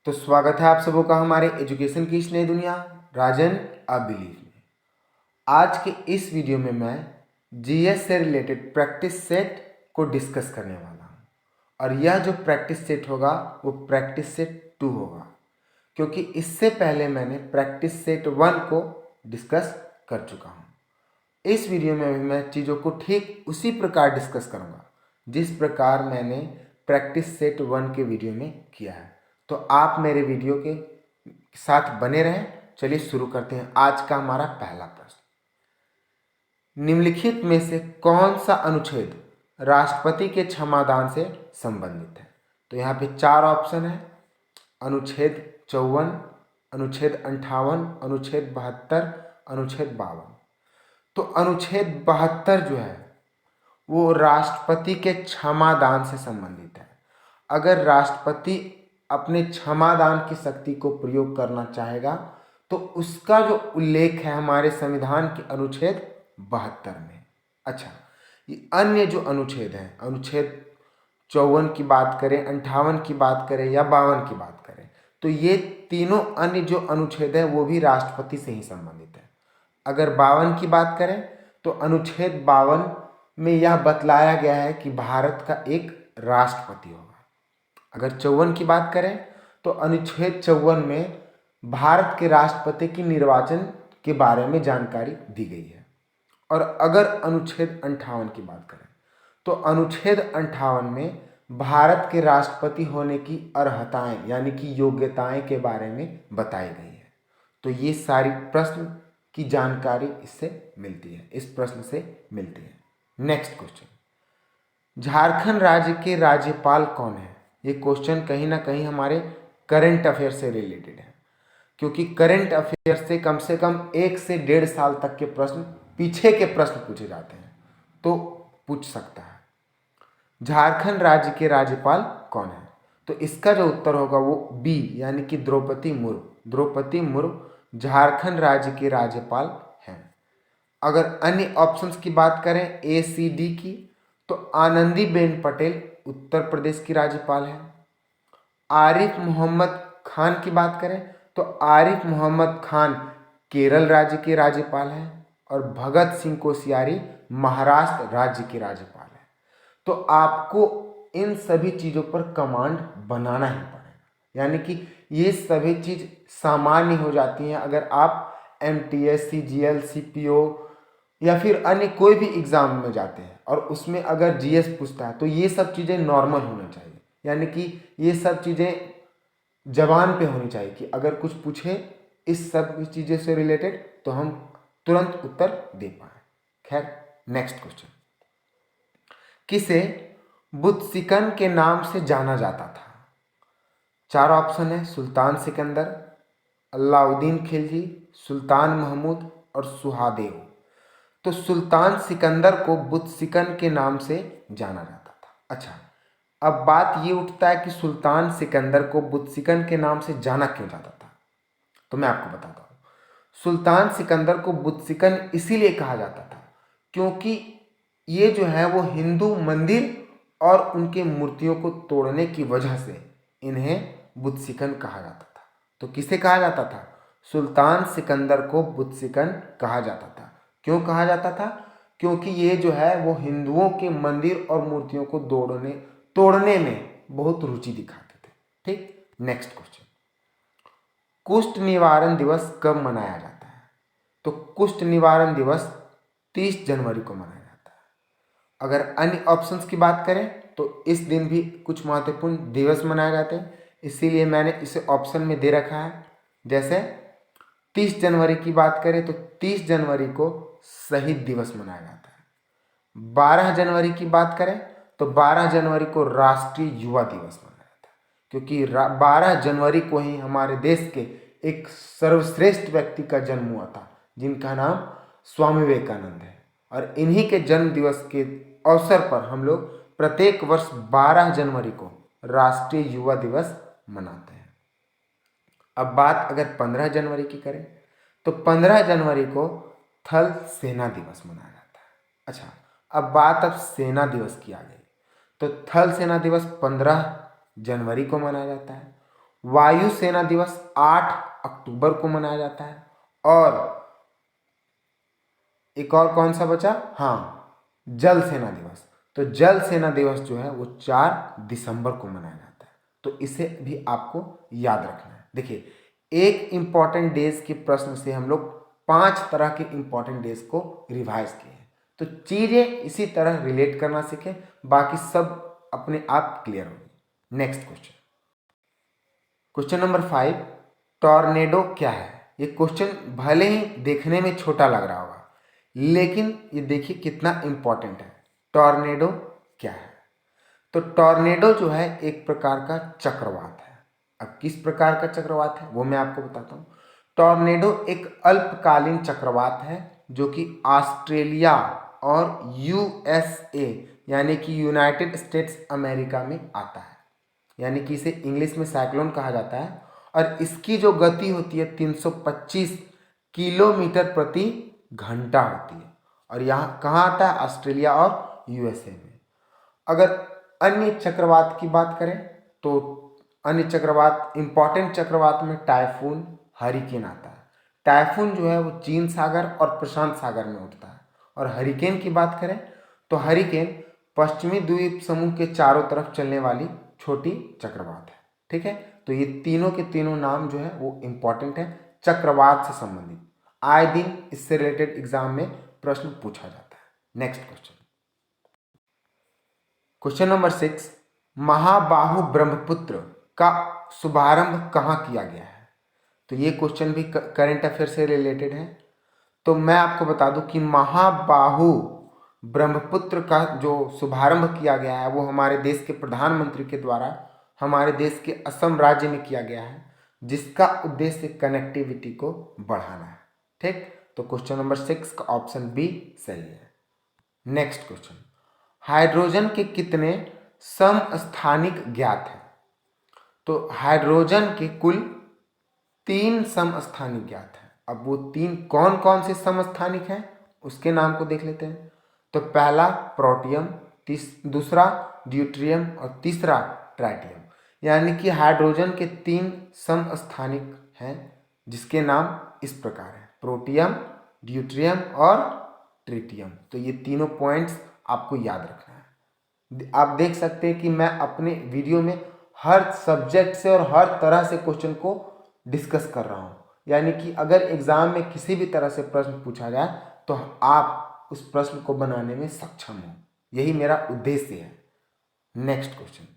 तो स्वागत है आप सबों का हमारे एजुकेशन की इस नई दुनिया राजन आ बिलीव में। आज के इस वीडियो में मैं जीएस से रिलेटेड प्रैक्टिस सेट को डिस्कस करने वाला हूँ और यह जो प्रैक्टिस सेट होगा वो प्रैक्टिस सेट 2 होगा, क्योंकि इससे पहले मैंने प्रैक्टिस सेट 1 को डिस्कस कर चुका हूँ। इस वीडियो में भी मैं चीज़ों को ठीक उसी प्रकार डिस्कस करूँगा जिस प्रकार मैंने प्रैक्टिस सेट 1 के वीडियो में किया है। तो आप मेरे वीडियो के साथ बने रहें। चलिए शुरू करते हैं। आज का हमारा पहला प्रश्न, निम्नलिखित में से कौन सा अनुच्छेद राष्ट्रपति के क्षमादान से संबंधित है? तो यहाँ पे 4 ऑप्शन है, अनुच्छेद 54, अनुच्छेद 58, अनुच्छेद 72, अनुच्छेद 52। तो अनुच्छेद 72 जो है वो राष्ट्रपति के क्षमादान से संबंधित है। अगर राष्ट्रपति अपने क्षमादान की शक्ति को प्रयोग करना चाहेगा तो उसका जो उल्लेख है हमारे संविधान के अनुच्छेद 72 में। अच्छा, ये अन्य जो अनुच्छेद हैं, अनुच्छेद 54 की बात करें, 58 की बात करें या 52 की बात करें, तो ये तीनों अन्य जो अनुच्छेद हैं वो भी राष्ट्रपति से ही संबंधित है। अगर 52 की बात करें तो अनुच्छेद 52 में यह बतलाया गया है कि भारत का एक राष्ट्रपति होगा। अगर 54 की बात करें तो अनुच्छेद 54 में भारत के राष्ट्रपति की निर्वाचन के बारे में जानकारी दी गई है। और अगर अनुच्छेद 58 की बात करें तो अनुच्छेद 58 में भारत के राष्ट्रपति होने की अर्हताएं यानी कि योग्यताएं के बारे में बताई गई है। तो ये सारी प्रश्न की जानकारी इससे मिलती है, इस प्रश्न से मिलती है। नेक्स्ट क्वेश्चन, झारखंड राज्य के राज्यपाल कौन है? ये क्वेश्चन कहीं ना कहीं हमारे करंट अफेयर से रिलेटेड है, क्योंकि करंट अफेयर से कम 1 से 1.5 साल तक के प्रश्न, पीछे के प्रश्न पूछे जाते हैं, तो पूछ सकता है झारखंड राज्य के राज्यपाल कौन है। तो इसका जो उत्तर होगा वो बी यानी कि द्रौपदी मुर्मू। द्रौपदी मुर्मू झारखंड राज्य के राज्यपाल हैं। अगर अन्य ऑप्शंस की बात करें ए सी डी की, तो आनंदीबेन पटेल उत्तर प्रदेश की राज्यपाल है। आरिफ मोहम्मद खान की बात करें तो आरिफ मोहम्मद खान केरल राज्य के राज्यपाल हैं। और भगत सिंह कोश्यारी महाराष्ट्र राज्य के राज्यपाल हैं। तो आपको इन सभी चीज़ों पर कमांड बनाना ही पड़ेगा, यानी कि ये सभी चीज़ सामान्य हो जाती हैं अगर आप MTS, CGL, CPO या फिर अन्य कोई भी एग्ज़ाम में जाते हैं और उसमें अगर GS पूछता है तो ये सब चीज़ें नॉर्मल होना चाहिए, यानी कि ये सब चीज़ें जबान पे होनी चाहिए कि अगर कुछ पूछे इस सब चीज़ों से रिलेटेड तो हम तुरंत उत्तर दे पाए। खैर, नेक्स्ट क्वेश्चन, किसे बुत्सिकन के नाम से जाना जाता था? 4 ऑप्शन है, सुल्तान सिकंदर, अलाउद्दीन खिलजी, सुल्तान महमूद और सुहादेव। तो सुल्तान सिकंदर को बुत्सिकन के नाम से जाना जाता था। अच्छा, अब बात ये उठता है कि सुल्तान सिकंदर को बुत्सिकन के नाम से जाना क्यों जाता था? तो मैं आपको बताता हूँ। सुल्तान सिकंदर को बुत्सिकन इसीलिए कहा जाता था क्योंकि ये जो है वो हिंदू मंदिर और उनके मूर्तियों को तोड़ने की वजह से इन्हें बुत्सिकन कहा जाता था। तो किसे कहा जाता था? सुल्तान सिकंदर को बुत्सिकन कहा जाता था। क्यों कहा जाता था? क्योंकि ये जो है वो हिंदुओं के मंदिर और मूर्तियों को तोड़ने में बहुत रुचि दिखाते थे। ठीक, नेक्स्ट क्वेश्चन, कुष्ठ निवारण दिवस कब मनाया जाता है? तो कुष्ठ निवारण दिवस 30 जनवरी को मनाया जाता है। अगर अन्य ऑप्शंस की बात करें तो इस दिन भी कुछ महत्वपूर्ण दिवस मनाए जाते हैं, इसीलिए मैंने इसे ऑप्शन में दे रखा है। जैसे 30 जनवरी की बात करें तो 30 जनवरी को शहीद दिवस मनाया जाता है। 12 जनवरी की बात करें तो 12 जनवरी को राष्ट्रीय युवा दिवस मनाया जाता है, क्योंकि 12 जनवरी को ही हमारे देश के एक सर्वश्रेष्ठ व्यक्ति का जन्म हुआ था जिनका नाम स्वामी विवेकानंद है। और इन्हीं के जन्म दिवस के अवसर पर हम लोग प्रत्येक वर्ष 12 जनवरी को राष्ट्रीय युवा दिवस मनाते हैं। अब बात अगर 15 जनवरी की करें तो 15 जनवरी को थल सेना दिवस मनाया जाता है। अच्छा, अब बात सेना दिवस की आ गई तो थल सेना दिवस 15 जनवरी को मनाया जाता है। वायुसेना दिवस 8 अक्टूबर को मनाया जाता है। और एक और कौन सा बचा, हाँ, जल सेना दिवस। तो जल सेना दिवस जो है वो 4 दिसंबर को मनाया जाता है। तो इसे भी आपको याद रखना है। देखिए, एक इंपॉर्टेंट डेज के प्रश्न से हम लोग 5 तरह के इंपॉर्टेंट डेज को रिवाइज किए हैं। तो चीजें इसी तरह रिलेट करना सीखें, बाकी सब अपने आप क्लियर होगी। Next question, question number 5, tornado क्या है। ये क्वेश्चन भले ही देखने में छोटा लग रहा होगा, लेकिन ये देखिए कितना इंपॉर्टेंट है। टॉर्नेडो क्या है? तो टॉर्नेडो जो है एक प्रकार का चक्रवात है। अब किस प्रकार का चक्रवात है वो मैं आपको बताता हूँ। टॉर्नेडो एक अल्पकालीन चक्रवात है जो कि ऑस्ट्रेलिया और यूएसए यानी कि यूनाइटेड स्टेट्स अमेरिका में आता है। यानी कि इसे इंग्लिश में साइक्लोन कहा जाता है। और इसकी जो गति होती है 325 किलोमीटर प्रति घंटा होती है। और यहाँ कहाँ आता है, ऑस्ट्रेलिया और यूएसए में। अगर अन्य चक्रवात की बात करें तो अन्य चक्रवात, इंपॉर्टेंट चक्रवात में टाइफून, हरिकेन आता है। टाइफून जो है वो चीन सागर और प्रशांत सागर में उठता है। और हरिकेन की बात करें तो हरिकेन पश्चिमी द्वीप समूह के चारों तरफ चलने वाली छोटी चक्रवात है। ठीक है, तो ये तीनों के तीनों नाम जो है वो इंपॉर्टेंट है, चक्रवात से संबंधित। आए दिन इससे रिलेटेड एग्जाम में प्रश्न पूछा जाता है। नेक्स्ट क्वेश्चन, क्वेश्चन नंबर 6, महाबाहु ब्रह्मपुत्र का शुभारंभ कहाँ किया गया है। तो ये क्वेश्चन भी करंट अफेयर से रिलेटेड है। तो मैं आपको बता दूं कि महाबाहु ब्रह्मपुत्र का जो शुभारंभ किया गया है वो हमारे देश के प्रधानमंत्री के द्वारा हमारे देश के असम राज्य में किया गया है, जिसका उद्देश्य कनेक्टिविटी को बढ़ाना है। ठीक, तो क्वेश्चन नंबर 6 का ऑप्शन बी सही है। नेक्स्ट क्वेश्चन, हाइड्रोजन के कितने समस्थानिक ज्ञात हैं। तो हाइड्रोजन के कुल 3 समस्थानिक ज्ञात हैं। अब वो 3 कौन कौन से समस्थानिक हैं उसके नाम को देख लेते हैं। तो पहला प्रोटियम, दूसरा ड्यूट्रियम और तीसरा ट्राइटियम। यानी कि हाइड्रोजन के 3 समस्थानिक हैं जिसके नाम इस प्रकार हैं, प्रोटियम, ड्यूट्रियम और ट्रिटियम। तो ये तीनों पॉइंट्स आपको याद रखना है। आप देख सकते हैं कि मैं अपने वीडियो में हर सब्जेक्ट से और हर तरह से क्वेश्चन को डिस्कस कर रहा हूँ। यानी कि अगर एग्जाम में किसी भी तरह से प्रश्न पूछा जाए तो आप उस प्रश्न को बनाने में सक्षम हो, यही मेरा उद्देश्य है। नेक्स्ट क्वेश्चन,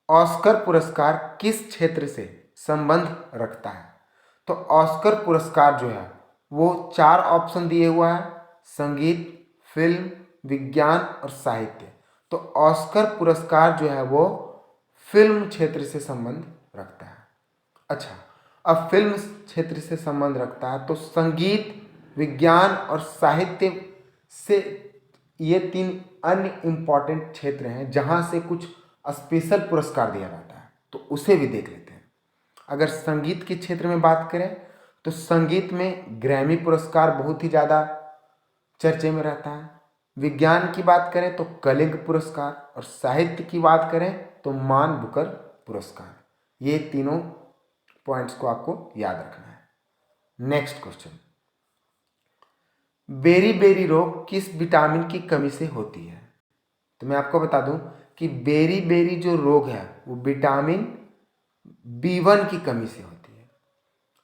ऑस्कर पुरस्कार किस क्षेत्र से संबंध रखता है। तो ऑस्कर पुरस्कार जो है वो 4 ऑप्शन दिए हुआ है, संगीत, फिल्म, विज्ञान और साहित्य। तो ऑस्कर पुरस्कार जो है वो फिल्म क्षेत्र से संबंध रखता है। अच्छा, अब फिल्म क्षेत्र से संबंध रखता है तो संगीत, विज्ञान और साहित्य से ये 3 अन्य इंपॉर्टेंट क्षेत्र हैं जहां से कुछ स्पेशल पुरस्कार दिया जाता है, तो उसे भी देख लेते हैं। अगर संगीत के क्षेत्र में बात करें तो संगीत में ग्रैमी पुरस्कार बहुत ही ज़्यादा चर्चे में रहता है। विज्ञान की बात करें तो कलिंग पुरस्कार, और साहित्य की बात करें तो मान बुकर पुरस्कार। ये तीनों पॉइंट्स को आपको याद रखना है। नेक्स्ट क्वेश्चन, बेरी बेरी रोग किस विटामिन की कमी से होती है। तो मैं आपको बता दूं कि बेरी बेरी जो रोग है वो विटामिन B1 की कमी से होती है।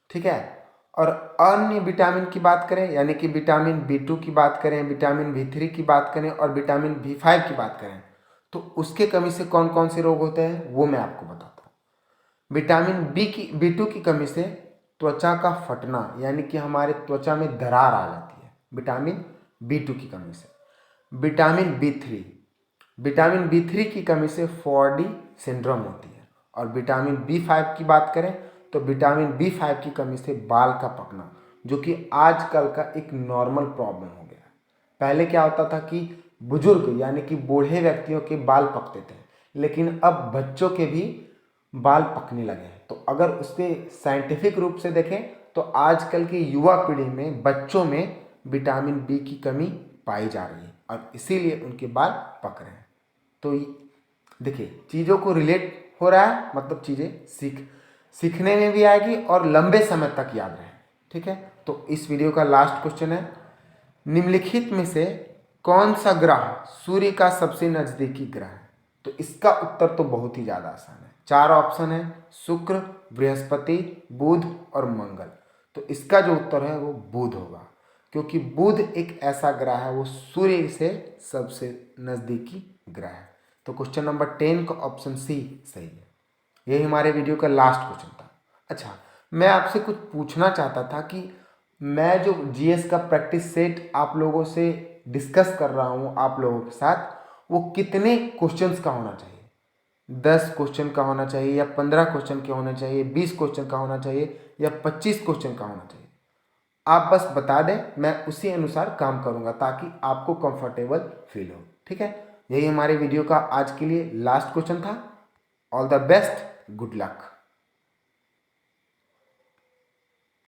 ठीक है, और अन्य विटामिन की बात करें यानी कि विटामिन B2 की बात करें, विटामिन B3 की बात करें और विटामिन B5 की बात करें तो उसके कमी से कौन कौन से रोग होते हैं वो मैं आपको बताता हूँ। विटामिन B2 की कमी से त्वचा का फटना यानी कि हमारे त्वचा में दरार आ जाती है, विटामिन B2 की कमी से। विटामिन B3 की कमी से 4D सिंड्रोम होती है। और विटामिन B5 की बात करें तो विटामिन B5 की कमी से बाल का पकना, जो कि आजकल का एक नॉर्मल प्रॉब्लम हो गया है। पहले क्या होता था कि बुजुर्ग यानी कि बूढ़े व्यक्तियों के बाल पकते थे, लेकिन अब बच्चों के भी बाल पकने लगे हैं। तो अगर उसके साइंटिफिक रूप से देखें तो आजकल की युवा पीढ़ी में बच्चों में विटामिन B की कमी पाई जा रही है और इसीलिए उनके बाल पक रहे हैं। तो देखिए, चीज़ों को रिलेट हो रहा है मतलब चीज़ें सीखने में भी आएगी और लंबे समय तक याद रहे। ठीक है, तो इस वीडियो का लास्ट क्वेश्चन है, निम्नलिखित में से कौन सा ग्रह सूर्य का सबसे नजदीकी ग्रह है? तो इसका उत्तर तो बहुत ही ज़्यादा आसान है। 4 ऑप्शन है, शुक्र, बृहस्पति, बुध और मंगल। तो इसका जो उत्तर है वो बुध होगा, क्योंकि बुध एक ऐसा ग्रह है वो सूर्य से सबसे नज़दीकी ग्रह है। तो क्वेश्चन नंबर 10 का ऑप्शन सी सही है। यही हमारे वीडियो का लास्ट क्वेश्चन था। अच्छा, मैं आपसे कुछ पूछना चाहता था कि मैं जो जीएस का प्रैक्टिस सेट आप लोगों से डिस्कस कर रहा हूँ आप लोगों के साथ, वो कितने क्वेश्चंस का होना चाहिए? 10 क्वेश्चन का होना चाहिए या 15 क्वेश्चन का होना चाहिए, 20 क्वेश्चन का होना चाहिए या 25 क्वेश्चन का होना चाहिए? आप बस बता दें, मैं उसी अनुसार काम करूंगा ताकि आपको कंफर्टेबल फील हो। ठीक है, यही हमारे वीडियो का आज के लिए लास्ट क्वेश्चन था। All the best, good luck.